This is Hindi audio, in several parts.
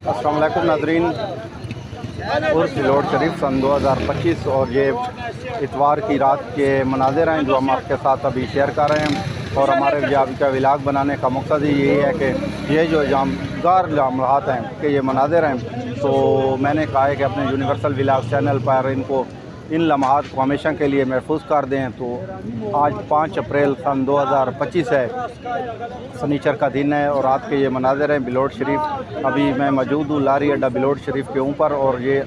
अस्सलाम वालेकुम नाज़रीन, उर्स बिलोट शरीफ सन 2025 और ये इतवार की रात के मनाज़िर हैं जो हम आपके साथ अभी शेयर कर रहे हैं। और हमारे आज का व्लॉग बनाने का मकसद ही यही है कि ये जो जानदार लम्हात हैं कि ये मनाज़िर हैं, तो मैंने कहा है कि अपने यूनिवर्सल व्लॉग चैनल पर इन लम्हात को हमेशा के लिए महफूज कर दें। तो आज 5 अप्रैल सन 2025 है, सनीचर का दिन है और रात के ये मनाज़िर हैं बिलोट शरीफ। अभी मैं मौजूद हूँ लारी अड्डा बिलोट शरीफ के ऊपर, और ये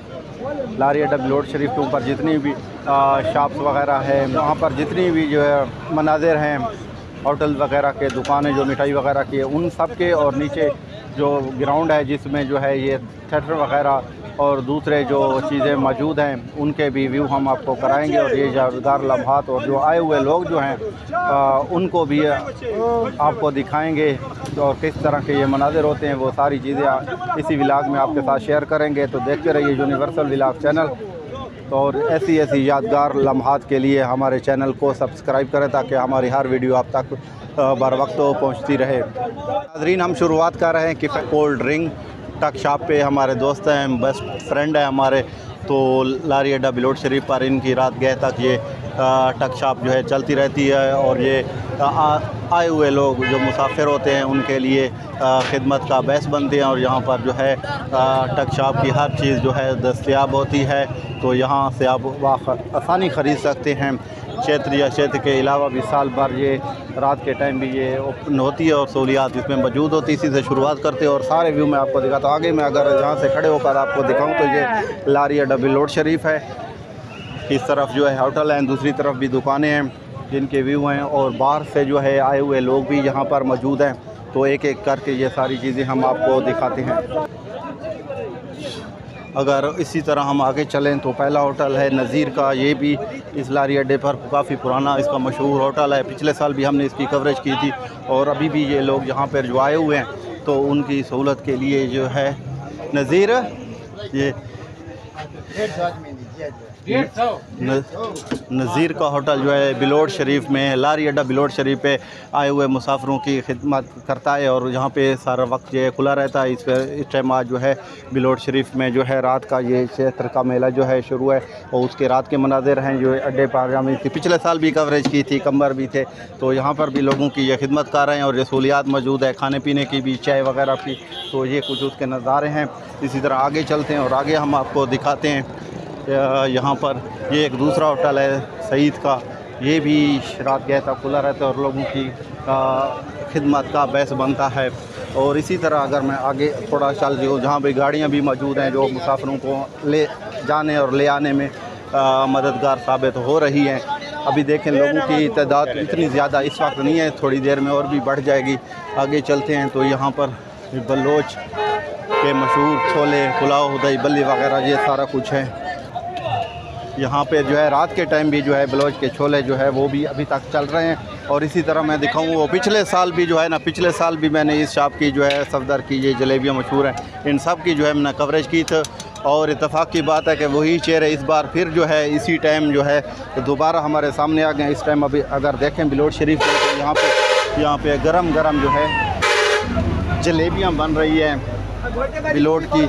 लारी अड्डा बिलोट शरीफ के ऊपर जितनी भी शॉप्स वगैरह है, वहाँ पर जितनी भी जो है मनाज़िर हैं होटल वगैरह के, दुकानें जो मिठाई वगैरह की है उन सब के, और नीचे जो ग्राउंड है जिसमें जो है ये थिएटर वगैरह और दूसरे जो चीज़ें मौजूद हैं उनके भी व्यू हम आपको कराएंगे। और ये यादगार लम्हात और जो आए हुए लोग जो हैं उनको भी आपको दिखाएंगे, और किस तरह के ये मनाज़िर होते हैं वो सारी चीज़ें इसी व्लॉग में आपके साथ शेयर करेंगे। तो देखते रहिए यूनिवर्सल व्लॉग चैनल, और ऐसी यादगार लम्हात के लिए हमारे चैनल को सब्सक्राइब करें ताकि हमारी हर वीडियो आप तक बर वक्त पहुँचती रहे। नाज़रीन, हम शुरुआत कर रहे हैं कि कोल्ड ड्रिंक टक शॉप पे हमारे दोस्त हैं, बेस्ट फ्रेंड है हमारे, तो लारी अड्डा बिलोट शरीफ पर इनकी रात गए तक ये टक शॉप जो है चलती रहती है। और ये आए हुए लोग जो मुसाफिर होते हैं उनके लिए खिदमत का बैस बनते हैं, और यहाँ पर जो है टक शॉप की हर चीज़ जो है दस्तयाब होती है, तो यहाँ से आप आसानी ख़रीद सकते हैं। क्षेत्र या क्षेत्र के अलावा भी साल भर ये रात के टाइम भी ये ओपन होती है और सहूलियात इसमें मौजूद होती है। इसी से शुरुआत करते हैं और सारे व्यू मैं आपको दिखाता हूँ। आगे मैं अगर यहाँ से खड़े होकर आपको दिखाऊँ तो ये लारी अड्डा बिलोट शरीफ है, इस तरफ जो है होटल हैं, दूसरी तरफ भी दुकानें हैं जिनके व्यू हैं, और बाहर से जो है आए हुए लोग भी यहाँ पर मौजूद हैं। तो एक एक करके ये सारी चीज़ें हम आपको दिखाते हैं। अगर इसी तरह हम आगे चलें तो पहला होटल है नज़ीर का, ये भी इस लारी अड्डे पर काफ़ी पुराना इसका मशहूर होटल है। पिछले साल भी हमने इसकी कवरेज की थी, और अभी भी ये लोग यहाँ पर जो आए हुए हैं तो उनकी सहूलत के लिए जो है नज़ीर ये नज़ीर का होटल जो है बिलोट शरीफ में, लारी अड्डा बिलोट शरीफ पे आए हुए मुसाफिरों की खिदमत करता है, और यहाँ पे सारा वक्त जो है खुला रहता है। इस टाइम आज जो है बिलोट शरीफ में जो है रात का ये क्षेत्र का मेला जो है शुरू है, और उसके रात के मनाज़िर हैं जो अड्डे पर हम इसकी पिछले साल भी कवरेज की थी, कम्बर भी थे, तो यहाँ पर भी लोगों की ये खिदमत कर रहे हैं, और ये सहूलियात मौजूद है खाने पीने की भी, चाय वगैरह की। तो ये कुछ उसके नज़ारे हैं। इसी तरह आगे चलते हैं और आगे हम आपको दिखाते हैं। यहाँ पर ये एक दूसरा होटल है सईद का, ये भी रात गए तक खुला रहता है और लोगों की खिदमत का बैस बनता है। और इसी तरह अगर मैं आगे थोड़ा चल जाऊँ, जहाँ भी गाड़ियाँ भी मौजूद हैं जो मुसाफिरों को ले जाने और ले आने में मददगार साबित हो रही हैं। अभी देखें लोगों की तादाद इतनी ज़्यादा इस वक्त नहीं है, थोड़ी देर में और भी बढ़ जाएगी। आगे चलते हैं तो यहाँ पर बलोच के मशहूर छोले, पुलाव, दही बल्ली वगैरह ये सारा कुछ है। यहाँ पे जो है रात के टाइम भी जो है बलोच के छोले जो है वो भी अभी तक चल रहे हैं। और इसी तरह मैं दिखाऊँ, वो पिछले साल भी जो है ना, पिछले साल भी मैंने इस शॉप की जो है सफदर की ये जलेबियाँ मशहूर हैं, इन सब की जो है मैंने कवरेज की थी। और इत्तेफाक की बात है कि वही चेहरे इस बार फिर जो है इसी टाइम जो है दोबारा हमारे सामने आ गए। इस टाइम अभी अगर देखें बिलोट शरीफ में तो यहाँ पे गरम गरम जो है जलेबियाँ बन रही हैं। बिलोट की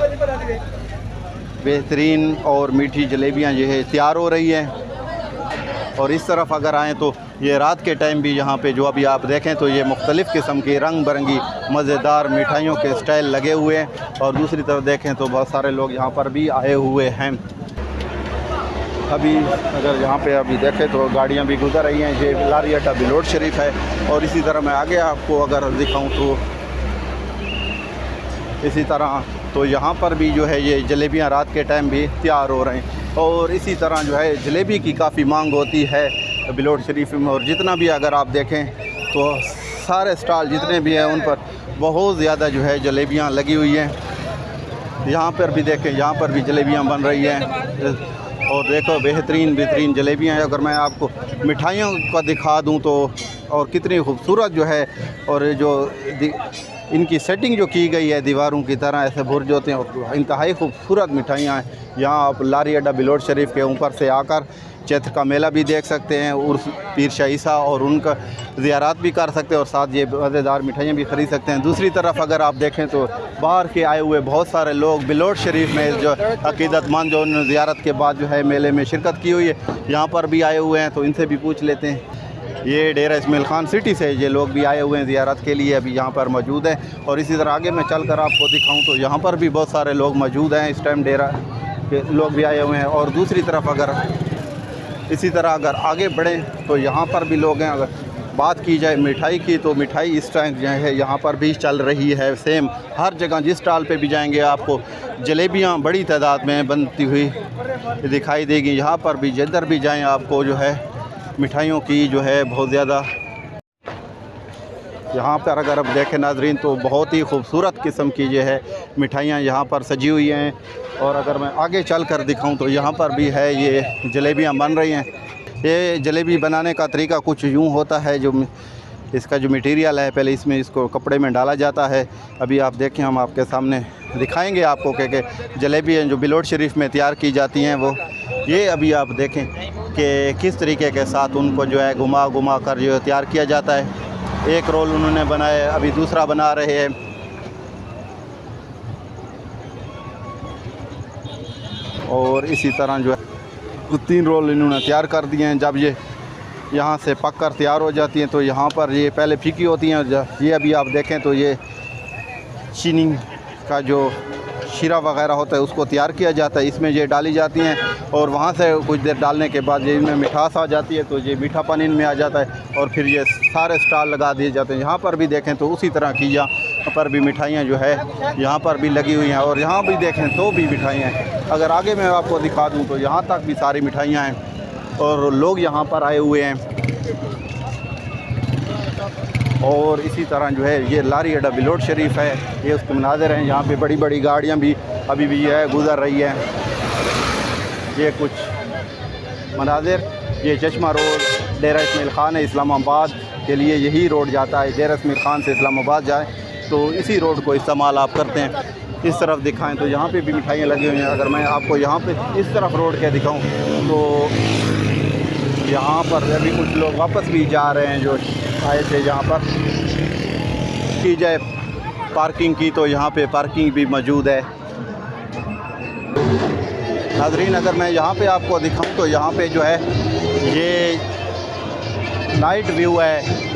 बेहतरीन और मीठी जलेबियाँ जो है तैयार हो रही हैं। और इस तरफ अगर आएँ तो ये रात के टाइम भी यहाँ पे जो अभी आप देखें तो ये मुख्तलिफ़ किस्म की रंग बिरंगी मज़ेदार मिठाइयों के स्टाइल लगे हुए हैं। और दूसरी तरफ देखें तो बहुत सारे लोग यहाँ पर भी आए हुए हैं। अभी अगर यहाँ पे अभी देखें तो गाड़ियाँ भी गुजर रही हैं। ये लारी अड्डा बिलोट शरीफ है। और इसी तरह मैं आगे आपको अगर दिखाऊँ तो इसी तरह तो यहाँ पर भी जो है ये जलेबियाँ रात के टाइम भी तैयार हो रहे हैं। और इसी तरह जो है जलेबी की काफ़ी मांग होती है बिलोट शरीफ में, और जितना भी अगर आप देखें तो सारे स्टॉल जितने भी हैं उन पर बहुत ज़्यादा जो है जलेबियाँ लगी हुई हैं। यहाँ पर भी देखें, यहाँ पर भी जलेबियाँ बन रही हैं, और देखो बेहतरीन जलेबियाँ हैं। अगर मैं आपको मिठाइयों का दिखा दूँ तो और कितनी खूबसूरत जो है, और जो इनकी सेटिंग जो की गई है दीवारों की तरह ऐसे बुर्ज होते हैं और इंतहाई खूबसूरत मिठाइयाँ हैं। यहाँ आप लारी अड्डा बिलोट शरीफ के ऊपर से आकर चैत्र का मेला भी देख सकते हैं, उर्स पीर शाह ईसा और उनका ज़ियारत भी कर सकते हैं और साथ ये मज़ेदार मिठाइयाँ भी ख़रीद सकते हैं। दूसरी तरफ अगर आप देखें तो बाहर के आए हुए बहुत सारे लोग बिलोट शरीफ में जो अक़ीदतमंद जो ज़ियारत के बाद जो है मेले में शिरकत की हुई है, यहाँ पर भी आए हुए हैं, तो इनसे भी पूछ लेते हैं। ये डेरा इस्माइल खान सिटी से ये लोग भी आए हुए हैं ज़ियारत के लिए, अभी यहाँ पर मौजूद हैं। और इसी तरह आगे मैं चल कर आपको दिखाऊँ तो यहाँ पर भी बहुत सारे लोग मौजूद हैं, इस टाइम डेरा के लोग भी आए हुए हैं। और दूसरी तरफ अगर इसी तरह अगर आगे बढ़ें तो यहाँ पर भी लोग हैं। अगर बात की जाए मिठाई की तो मिठाई इस टाइम जो है यहाँ पर भी चल रही है सेम। हर जगह जिस स्टॉल पे भी जाएंगे आपको जलेबियाँ बड़ी तादाद में बनती हुई दिखाई देगी। यहाँ पर भी जिधर भी जाएं आपको जो है मिठाइयों की जो है बहुत ज़्यादा, यहाँ पर अगर आप देखें नाजरीन तो बहुत ही खूबसूरत किस्म की जो है मिठाइयाँ यहाँ पर सजी हुई हैं। और अगर मैं आगे चल कर दिखाऊँ तो यहाँ पर भी है ये जलेबियाँ बन रही हैं। ये जलेबी बनाने का तरीका कुछ यूँ होता है, जो इसका जो मटेरियल है पहले इसको कपड़े में डाला जाता है। अभी आप देखें हम आपके सामने दिखाएंगे आपको कि जलेबी जो बिलोट शरीफ में तैयार की जाती हैं वो ये अभी आप देखें कि किस तरीके के साथ उनको जो है घुमा घुमा कर जो तैयार किया जाता है। एक रोल उन्होंने बनाया, अभी दूसरा बना रहे हैं। और इसी तरह जो है 3 रोल इन्होंने तैयार कर दिए हैं। जब ये यहाँ से पक कर तैयार हो जाती हैं तो यहाँ पर ये पहले फीकी होती हैं। ये अभी आप देखें तो ये चीनी का जो शीरा वगैरह होता है उसको तैयार किया जाता है, इसमें ये डाली जाती हैं। और वहाँ से कुछ देर डालने के बाद ये इनमें मिठास आ जाती है तो ये मीठापन इनमें आ जाता है और फिर ये सारे स्टॉल लगा दिए जाते हैं। यहाँ पर भी देखें तो उसी तरह की यहाँ पर भी मिठाइयाँ जो है यहाँ पर भी लगी हुई हैं और यहाँ भी देखें तो भी मिठाइयाँ हैं। अगर आगे मैं आपको दिखा दूँ तो यहाँ तक भी सारी मिठाइयाँ हैं और लोग यहाँ पर आए हुए हैं। और इसी तरह जो है ये लारी अड्डा बिलोट शरीफ है, ये उसके मनाज़िर हैं। यहाँ पे बड़ी बड़ी गाड़ियाँ भी अभी भी है गुज़र रही हैं। ये कुछ मनाज़िर, ये चश्मा रोड डेरा इस्माइल खान है, इस्लामाबाद के लिए यही रोड जाता है। डेरा इस्माइल खान से इस्लामाबाद जाए तो इसी रोड को इस्तेमाल आप करते हैं। इस तरफ दिखाएं तो यहाँ पे भी मिठाइयाँ लगी हुई हैं। अगर मैं आपको यहाँ पे इस तरफ रोड के दिखाऊँ तो यहाँ पर अभी कुछ लोग वापस भी जा रहे हैं जो आए थे। यहाँ पर की जाए पार्किंग की तो यहाँ पे पार्किंग भी मौजूद है। नाज़रीन अगर मैं यहाँ पे आपको दिखाऊं तो यहाँ पे जो है ये नाइट व्यू है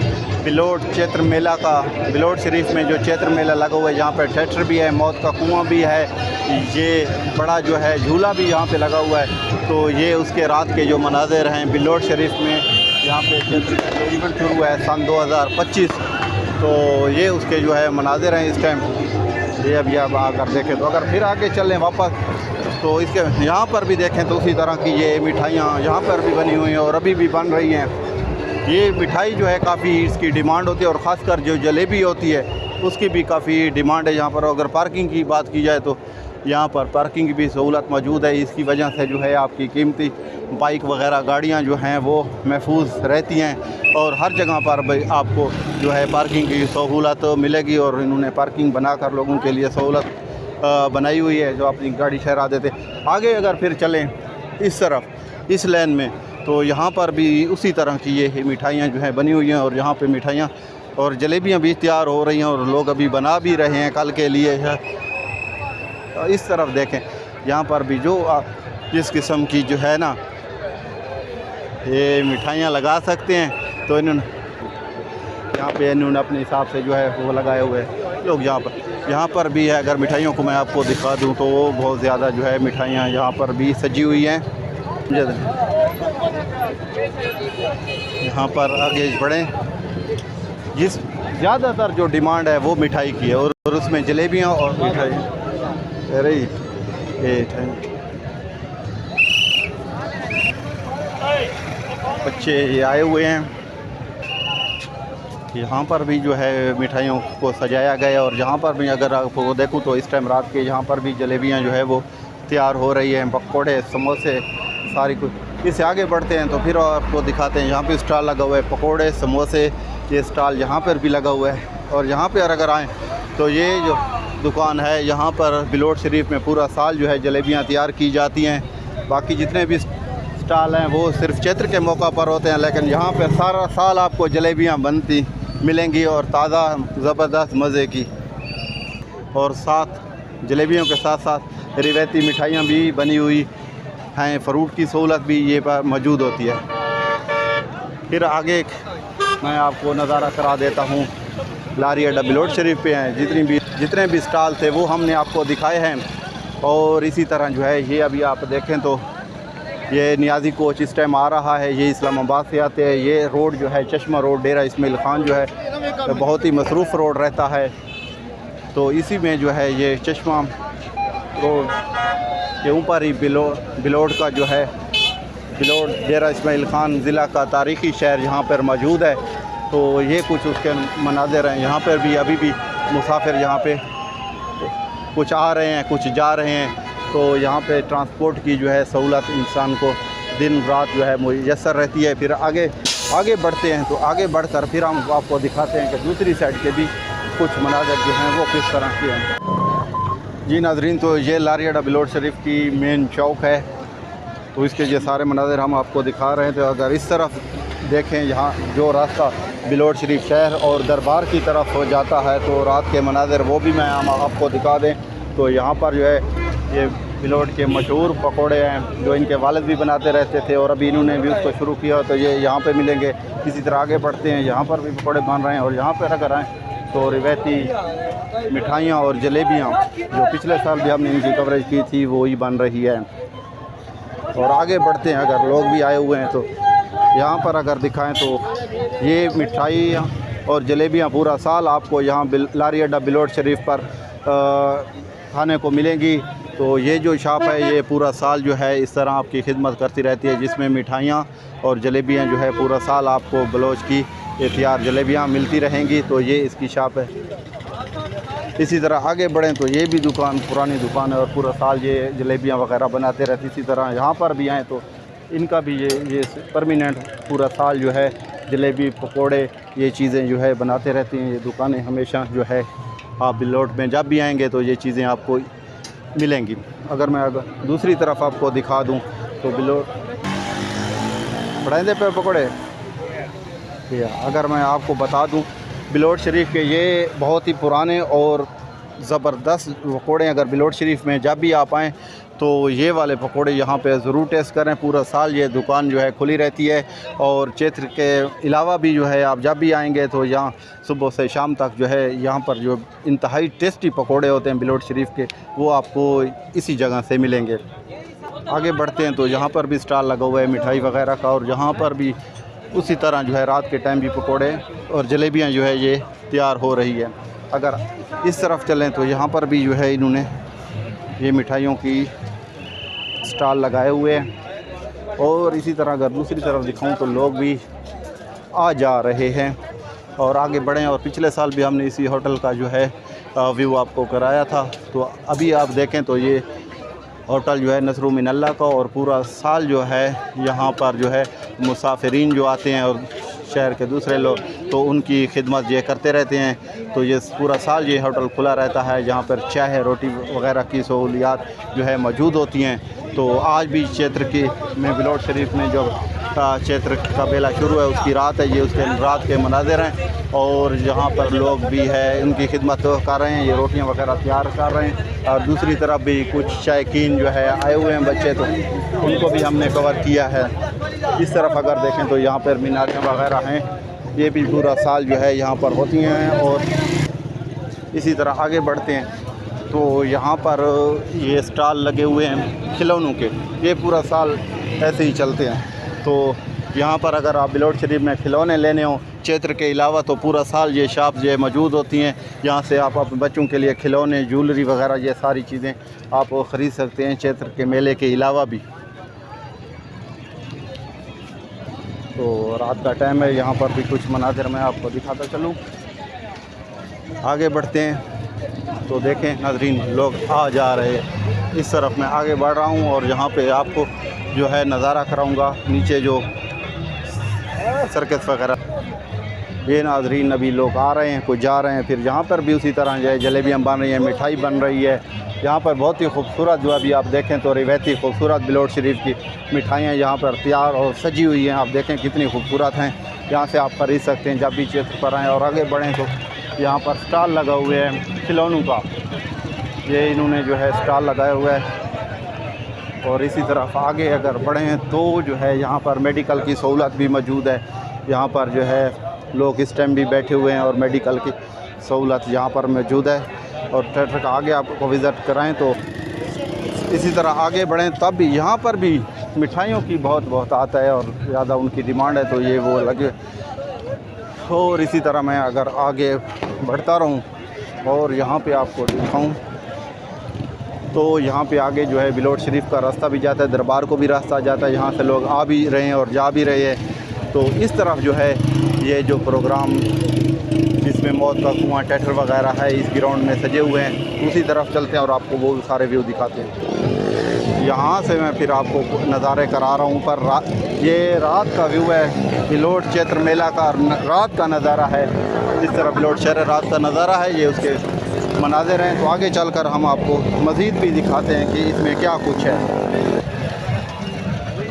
बिलोट चैत्र मेला का। बिलोट शरीफ में जो चैत्र मेला लगा हुआ है, यहाँ पे थिएटर भी है, मौत का कुआं भी है, ये बड़ा जो है झूला भी यहाँ पे लगा हुआ है। तो ये उसके रात के जो मनाज़िर हैं बिलोट शरीफ में। यहाँ पे चैत्र इवेंट शुरू हुआ है सन 2025, तो ये उसके जो है मनाज़िर हैं इस टाइम। ये अभी आप आकर देखें तो अगर फिर आगे चलें वापस तो इसके यहाँ पर भी देखें तो उसी तरह की ये मिठाइयाँ यहाँ पर भी बनी हुई हैं और अभी भी बन रही हैं। ये मिठाई जो है काफ़ी इसकी डिमांड होती है और ख़ासकर जो जलेबी होती है उसकी भी काफ़ी डिमांड है यहाँ पर। अगर पार्किंग की बात की जाए तो यहाँ पर पार्किंग की भी सहूलत मौजूद है। इसकी वजह से जो है आपकी कीमती बाइक वगैरह गाड़ियाँ जो हैं वो महफूज रहती हैं और हर जगह पर आपको जो है पार्किंग की सहूलत मिलेगी। और इन्होंने पार्किंग बनाकर लोगों के लिए सहूलत बनाई हुई है जो अपनी गाड़ी ठहरा देते। आगे अगर फिर चलें इस तरफ इस लेन में तो यहाँ पर भी उसी तरह की ये मिठाइयाँ जो हैं बनी हुई हैं और यहाँ पे मिठाइयाँ और जलेबियाँ भी तैयार हो रही हैं और लोग अभी बना भी रहे हैं कल के लिए है। इस तरफ देखें यहाँ पर भी जो जिस किस्म की जो है ना ये मिठाइयाँ लगा सकते हैं तो इन्होंने यहाँ पे इन्होंने अपने हिसाब से जो है वो लगाए हुए हैं लोग। यहाँ पर भी है। अगर मिठाइयों को मैं आपको दिखा दूँ तो वो बहुत ज़्यादा जो है मिठाइयाँ यहाँ पर भी सजी हुई हैं। यहाँ पर आगे बढ़ें, जिस ज़्यादातर जो डिमांड है वो मिठाई की है और उसमें जलेबियाँ और मिठाई रही। बच्चे ये आए हुए हैं। यहाँ पर भी जो है मिठाइयों को सजाया गया और यहाँ पर भी अगर आपको देखूँ तो इस टाइम रात के यहाँ पर भी जलेबियाँ जो है वो तैयार हो रही हैं। पकौड़े समोसे सारी कुछ। इससे आगे बढ़ते हैं तो फिर आपको दिखाते हैं। यहाँ पे स्टॉल लगा हुआ है पकौड़े समोसे, ये स्टॉल यहाँ पर भी लगा हुआ है। और यहाँ पर अगर आएँ तो ये जो दुकान है यहाँ पर बिलोट शरीफ में पूरा साल जो है जलेबियाँ तैयार की जाती हैं। बाकी जितने भी स्टॉल हैं वो सिर्फ चैत्र के मौका पर होते हैं, लेकिन यहाँ पर सारा साल आपको जलेबियाँ बनती मिलेंगी और ताज़ा ज़बरदस्त मज़े की। और साथ जलेबियों के साथ साथ रिवायती मिठाइयाँ भी बनी हुई हैं, फ्रूट की सहूलत भी ये पर मौजूद होती है। फिर आगे मैं आपको नज़ारा करा देता हूँ लारी अड्डा बिलोट शरीफ पे हैं। जितने भी स्टॉल थे वो हमने आपको दिखाए हैं। और इसी तरह जो है ये अभी आप देखें तो ये नियाज़ी कोच इस टाइम आ रहा है। ये इस्लामाबाद से आते हैं। ये रोड जो है चश्मा रोड डेरा इस्माइल ख़ान जो है बहुत ही मसरूफ़ रोड रहता है। तो इसी में जो है ये चश्मा रोड के ऊपर ही बिलोट का जो है बिलोट डेरा इस्माइल ख़ान ज़िला का तारीख़ी शहर यहाँ पर मौजूद है। तो ये कुछ उसके मनाज़िर हैं। यहाँ पर भी अभी भी मुसाफिर यहाँ पे कुछ आ रहे हैं, कुछ जा रहे हैं। तो यहाँ पे ट्रांसपोर्ट की जो है सहूलत इंसान को दिन रात जो है मुयस्सर रहती है। फिर आगे बढ़ते हैं तो आगे बढ़कर फिर हम आपको दिखाते हैं कि दूसरी साइड के भी कुछ मनाज़िर जो हैं वो किस तरह के हैं। जी नाज़रीन, तो ये लारी अड्डा बिलोट शरीफ की मेन चौक है। तो इसके ये सारे मनाज़िर हम आपको दिखा रहे हैं। तो अगर इस तरफ देखें, यहाँ जो रास्ता बिलोट शरीफ शहर और दरबार की तरफ हो जाता है, तो रात के मनाज़िर वो भी मैं हम आपको दिखा दें। तो यहाँ पर जो है ये बिलोट के मशहूर पकोड़े हैं जो इनके वालिद भी बनाते रहते थे और अभी इन्होंने भी उसको शुरू किया। तो ये यहाँ पे मिलेंगे। इसी तरह आगे बढ़ते हैं, यहाँ पर भी पकोड़े बन रहे हैं। और यहाँ पर अगर आएँ तो रिवायती मिठाइयाँ और जलेबियाँ जो पिछले साल भी हमने इनकी कवरेज की थी वो ही बन रही है। और आगे बढ़ते हैं, अगर लोग भी आए हुए हैं तो यहाँ पर अगर दिखाएं तो ये मिठाइयाँ और जलेबियाँ पूरा साल आपको यहाँ लारी अड्डा बिलोट शरीफ पर खाने को मिलेंगी। तो ये जो शॉप है ये पूरा साल जो है इस तरह आपकी खिदमत करती रहती है, जिसमें मिठाइयाँ और जलेबियाँ जो है पूरा साल आपको बलोच की तैयार जलेबियाँ मिलती रहेंगी। तो ये इसकी शॉप है। इसी तरह आगे बढ़ें तो ये भी दुकान पुरानी दुकान है और पूरा साल ये जलेबियाँ वगैरह बनाते रहती। इसी तरह यहाँ पर भी आएँ तो इनका भी ये परमानेंट पूरा साल जो है जलेबी पकोड़े ये चीज़ें जो है बनाते रहती हैं। ये दुकानें हमेशा जो है आप बिलोट में जब भी आएंगे तो ये चीज़ें आपको मिलेंगी। अगर मैं दूसरी तरफ आपको दिखा दूं तो बिलोट बढ़ाएंगे पे पकोड़े। अगर मैं आपको बता दूं बिलोट शरीफ के ये बहुत ही पुराने और ज़बरदस्त पकोड़े, अगर बिलोट शरीफ में जब भी आप आएँ तो ये वाले पकोड़े यहाँ पे ज़रूर टेस्ट करें। पूरा साल ये दुकान जो है खुली रहती है। और चैत्र के अलावा भी जो है आप जब भी आएंगे तो यहाँ सुबह से शाम तक जो है यहाँ पर जो इंतहाई टेस्टी पकोड़े होते हैं बिलोट शरीफ के वो आपको इसी जगह से मिलेंगे। आगे बढ़ते हैं तो यहाँ पर भी स्टॉल लगा हुआ है मिठाई वगैरह का। और यहाँ पर भी उसी तरह जो है रात के टाइम भी पकोड़े और जलेबियाँ जो है ये तैयार हो रही है। अगर इस तरफ चलें तो यहाँ पर भी जो है इन्होंने ये मिठाइयों की स्टॉल लगाए हुए हैं। और इसी तरह अगर दूसरी तरफ दिखाऊं तो लोग भी आ जा रहे हैं। और आगे बढ़ें और पिछले साल भी हमने इसी होटल का जो है व्यू आपको कराया था। तो अभी आप देखें तो ये होटल जो है नसरू मिनल्ला का। और पूरा साल जो है यहाँ पर जो है मुसाफिरीन जो आते हैं और शहर के दूसरे लोग तो उनकी खिदमत ये करते रहते हैं। तो ये पूरा साल ये होटल खुला रहता है, जहाँ पर चाय रोटी वगैरह की सहूलियात जो है मौजूद होती हैं। तो आज भी चैत्र की में बिलोट शरीफ में जो चैत्र का बेला शुरू है उसकी रात है, ये उसके रात के मनाज़िर हैं। और यहाँ पर लोग भी है उनकी खिदमत कर रहे हैं, ये रोटियाँ वगैरह तैयार कर रहे हैं। और दूसरी तरफ भी कुछ शायकीन जो है आए हुए हैं बच्चे, तो उनको भी हमने कवर किया है। इस तरफ अगर देखें तो यहाँ पर मीनारें वगैरह हैं, ये भी पूरा साल जो है यहाँ पर होती हैं। और इसी तरह आगे बढ़ते हैं तो यहाँ पर ये स्टॉल लगे हुए हैं खिलौनों के, ये पूरा साल ऐसे ही चलते हैं। तो यहाँ पर अगर आप बिलोट शरीफ में खिलौने लेने हो चैत्र के अलावा तो पूरा साल ये शॉप जो मौजूद होती हैं। यहाँ से आप अपने बच्चों के लिए खिलौने ज्वेलरी वगैरह ये सारी चीज़ें आप ख़रीद सकते हैं चैत्र के मेले के अलावा भी। तो रात का टाइम है, यहाँ पर भी कुछ मनाज़िर मैं आपको दिखाता चलूँ। आगे बढ़ते हैं तो देखें नाज़रीन लोग आ जा रहे हैं। इस तरफ मैं आगे बढ़ रहा हूँ और यहाँ पे आपको जो है नज़ारा कराऊँगा नीचे जो सर्कस वगैरह। ये नाज़रीन अभी लोग आ रहे हैं, कुछ जा रहे हैं। फिर यहाँ पर भी उसी तरह जो है जलेबियाँ बन रही हैं, मिठाई बन रही है। यहाँ पर बहुत ही खूबसूरत जो अभी आप देखें तो रिवायती खूबसूरत बिलोट शरीफ की मिठाइयाँ यहाँ पर तैयार और सजी हुई हैं। आप देखें कितनी खूबसूरत हैं। यहाँ से आप ख़रीद सकते हैं जब भी क्षेत्र पर आएँ। और आगे बढ़ें तो यहाँ पर स्टॉल लगा हुए है खिलौनों का, ये इन्होंने जो है स्टॉल लगाया हुआ है। और इसी तरफ आगे अगर बढ़ें तो जो है यहाँ पर मेडिकल की सहूलत भी मौजूद है। यहाँ पर जो है लोग इस टाइम भी बैठे हुए हैं और मेडिकल की सहूलत यहाँ पर मौजूद है। और थिएटर का आगे आपको विज़िट कराएं तो इसी तरह आगे बढ़ें तब भी यहाँ पर भी मिठाइयों की बहुत आता है और ज़्यादा उनकी डिमांड है, तो ये वो लगे। और इसी तरह मैं अगर आगे बढ़ता रहूँ और यहाँ पे आपको दिखाऊँ तो यहाँ पे आगे जो है बिलोट शरीफ का रास्ता भी जाता है, दरबार को भी रास्ता जाता है। यहाँ से लोग आ भी रहे हैं और जा भी रहे हैं। तो इस तरफ जो है ये जो प्रोग्राम जिसमें मौत का कुआं थिएटर वगैरह है इस ग्राउंड में सजे हुए हैं, उसी तरफ चलते हैं और आपको वो सारे व्यू दिखाते हैं। यहाँ से मैं फिर आपको नज़ारे करा रहा हूँ। पर ये रात का व्यू है, बिलोट क्षेत्र मेला का रात का नज़ारा है। इस तरह बिलोट शहर रात का नज़ारा है, ये उसके मनाज़िर हैं। तो आगे चलकर हम आपको मज़ीद भी दिखाते हैं कि इसमें क्या कुछ है।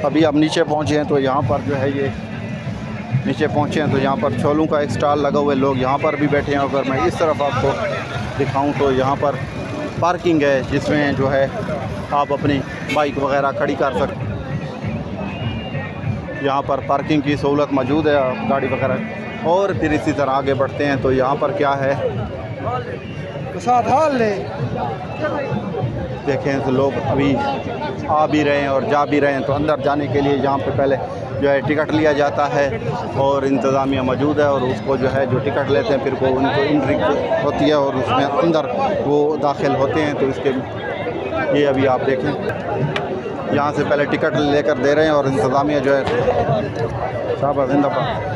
अभी आप नीचे पहुँचे हैं तो यहाँ पर जो है ये नीचे पहुँचे हैं तो यहाँ पर छोलों का एक स्टॉल लगा हुआ है, लोग यहाँ पर भी बैठे हैं। अगर मैं इस तरफ आपको दिखाऊं तो यहाँ पर पार्किंग है जिसमें जो है आप अपनी बाइक वगैरह खड़ी कर सकते। यहाँ पर पार्किंग की सहूलत मौजूद है, गाड़ी वगैरह। और फिर इसी तरह आगे बढ़ते हैं तो यहाँ पर क्या है देखें तो लोग अभी आ भी रहे हैं और जा भी रहे हैं। तो अंदर जाने के लिए यहाँ पे पहले जो है टिकट लिया जाता है और इंतज़ामिया मौजूद है और उसको जो है जो टिकट लेते हैं फिर वो उनको एंट्री होती है और उसमें अंदर वो दाखिल होते हैं। तो इसके ये अभी आप देखें यहाँ से पहले टिकट लेकर दे रहे हैं और इंतज़ामिया जो है साहब जिंदाबाद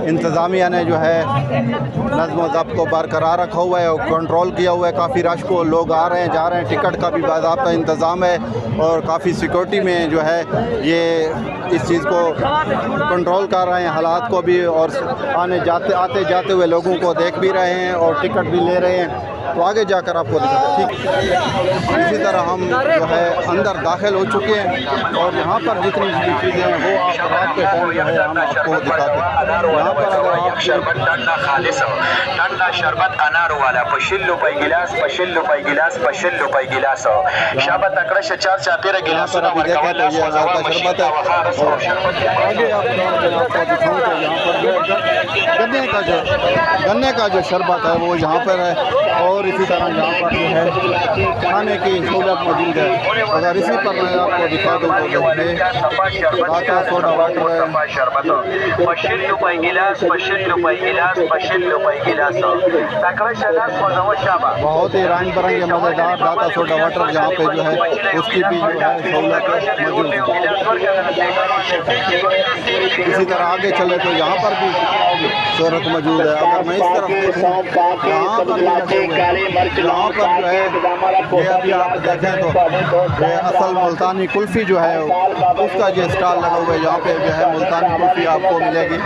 इंतज़ामिया ने जो है नज़्म व ज़ब्त को बरकरार रखा हुआ है और कंट्रोल किया हुआ है। काफ़ी रश को लोग आ रहे हैं जा रहे हैं, टिकट का भी बाज़ाब्ता इंतज़ाम है और काफ़ी सिक्योरिटी में जो है ये इस चीज़ को कंट्रोल कर रहे हैं, हालात को भी। और आते जाते हुए लोगों को देख भी रहे हैं और टिकट भी ले रहे हैं। तो आगे जाकर आपको दिखाते हैं। ठीक इसी तरह हम जो है अंदर दाखिल हो चुके हैं और यहाँ पर जितनी भी चीज़ें हैं वो आप रात के टाइम जो है हम आपको दिखाते हैं। यहाँ पर अगर आप ठंडा शरबत अनार वाला 50 रुपये गिलास 50 रुपये गिलास 50 रुपये गिलास शरबत अकड़ से 4 चापेर गिलास पर अभी देखें तो ये अनार का शरबत है। और आगे आपको दिखाऊँ तो यहाँ पर गन्ने का जो शरबत है वो यहाँ पर है। और इसी तरह यहाँ पर जो है खाने की सहूलत मौजूद है। अगर इसी पर मैं आपको दिखा दूँ तो टाटा सोडा वाटर है 50 रुपये गिलास 50 रुपये गिलास 50 रुपये गिलास बहुत ही रंग बिरंगे मज़ेदार टाटा सोडा वाटर यहाँ पे जो है उसकी भी जो है सहूलत मौजूद है। इसी तरह आगे चले तो यहाँ पर भी सहूलत मौजूद है। अगर मैं इस तरफ देखूँ यहाँ पर जो है ये अभी आप देखें तो ये असल मुल्तानी कुल्फ़ी जो है उसका जो स्टॉल लगा हुआ है। यहाँ पे जो है मुल्तानी कुल्फ़ी आपको मिलेगी।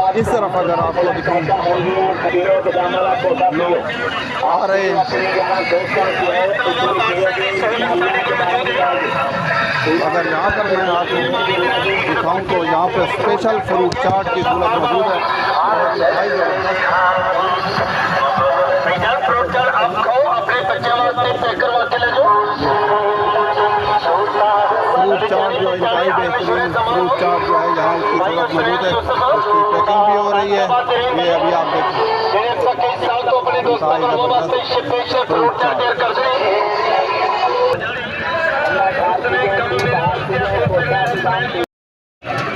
और इस तरफ अगर आपको दिखाऊँ लोग आ रहे हैं। अगर यहाँ पर मैं आपको दिखाऊँ तो यहाँ पर स्पेशल फ्रूट चाट की सहूलत मौजूद है। फ्रूट चाट जो इंतहाई बेहतरीन फ्रूट चाट जो है यहाँ उसकी सहूलत मौजूद है, उसकी पैकिंग भी हो रही है। ये अभी आप देखें।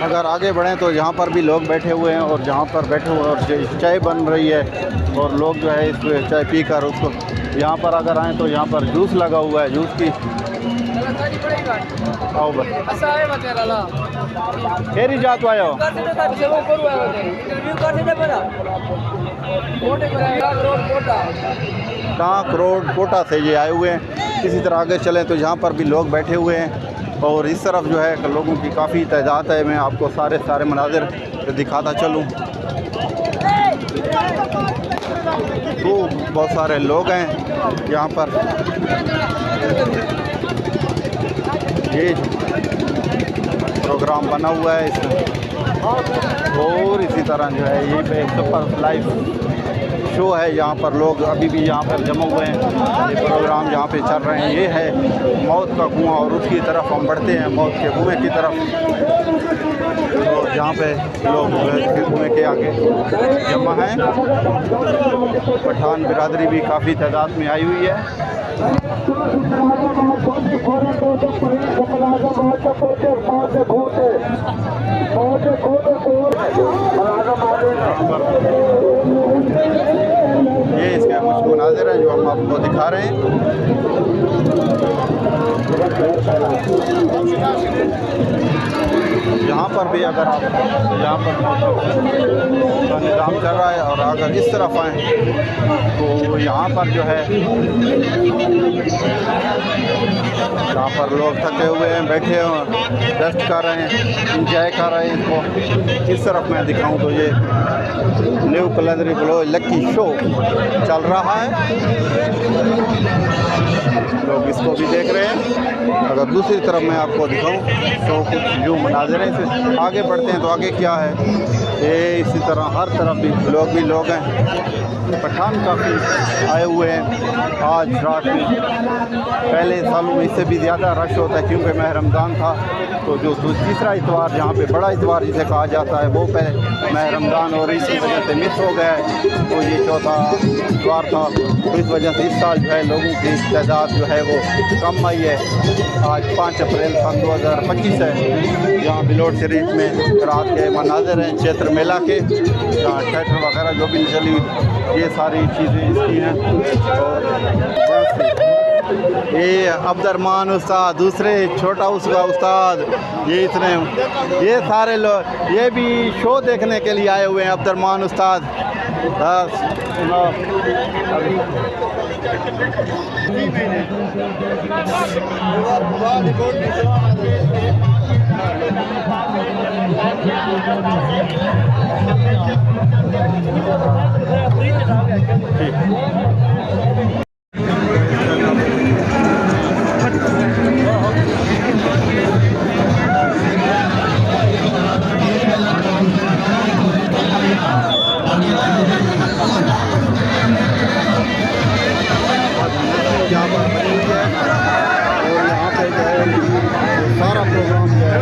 अगर आगे बढ़ें तो यहाँ पर भी लोग बैठे हुए हैं और जहाँ पर बैठे हुए और चाय बन रही है और लोग जो है इस चाय पी कर उसको यहाँ पर अगर आएँ तो यहाँ पर जूस लगा हुआ है। जूस की आओ बस फेरी जात आयो टाँक रोड कोटा से ये आए हुए हैं। इसी तरह आगे चलें तो यहाँ पर भी लोग बैठे हुए हैं और इस तरफ जो है लोगों की काफ़ी तादाद है। मैं आपको सारे मनाजिर दिखाता चलूँ तो बहुत सारे लोग हैं यहाँ पर। ये प्रोग्राम बना हुआ है इसमें, और इसी तरह जो है ये पे सुपर लाइव शो है। यहाँ पर लोग अभी भी यहाँ पर जमा हुए हैं, ये प्रोग्राम यहाँ पे चल रहे हैं। ये है मौत का कुआं और उसकी तरफ हम बढ़ते हैं, मौत के कुएं की तरफ। तो जहाँ पे लोग कुएं के आगे जमा हैं। पठान बिरादरी भी काफ़ी तादाद में आई हुई है। ये इसके कुछ मुनाज़िर हैं जो हम आपको दिखा रहे हैं। यहाँ पर भी अगर आप यहाँ पर का निज़ाम चल रहा है और अगर इस तरफ आएँ तो यहाँ पर जो है यहाँ पर लोग थके हुए हैं, बैठे हैं, रेस्ट कर रहे हैं, इंजॉय कर रहे हैं। इसको इस तरफ मैं दिखाऊं तो ये न्यू कलंदरी ब्लो लक्की शो चल रहा है, लोग इसको भी देख रहे हैं। अगर दूसरी तरफ मैं आपको दिखाऊं तो कुछ जो मनाज़िर हैं, से आगे बढ़ते हैं तो आगे क्या है ये इसी तरह हर तरफ भी लोग हैं। पठान काफ़ी आए हुए हैं आज रात में। पहले सालों में इससे भी ज़्यादा रश होता है क्योंकि माह रमज़ान था। तो जो तीसरा इतवार जहाँ पे बड़ा इतवार जिसे कहा जाता है वो पहले माह रमज़ान और इसी वजह से मिस हो गया है। तो ये चौथा इतवार था, तो इस वजह से इस साल जो है लोगों की तादाद जो है वो कम आई है। आज 5 अप्रैल सन 2025 है। यहाँ बिलोट शरीफ में रात के मनाज़िर हैं क्षेत्र मेला के, जहाँ थिएटर वगैरह जो भी चली ये सारी चीज़ें इसकी हैं। और ये अब्दुर्रहमान उस्ताद, दूसरे छोटा उसका उस्ताद, ये सारे लोग ये भी शो देखने के लिए आए हुए हैं। अब्दुर्रहमान उस्ताद यहाँ पर बनी हुई है और यहाँ पे जो है सारा प्रोग्राम जो है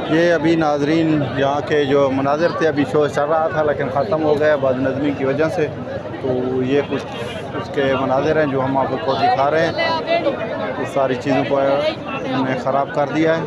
ये अभी नाजरीन यहाँ के जो मनाजिर थे, अभी शो चल रहा था लेकिन ख़त्म हो गया बदनज़मी की वजह से। तो ये कुछ उसके मनाजिर हैं जो हम आपको दिखा रहे हैं। इस सारी चीज़ों को उन्होंने ख़राब कर दिया है।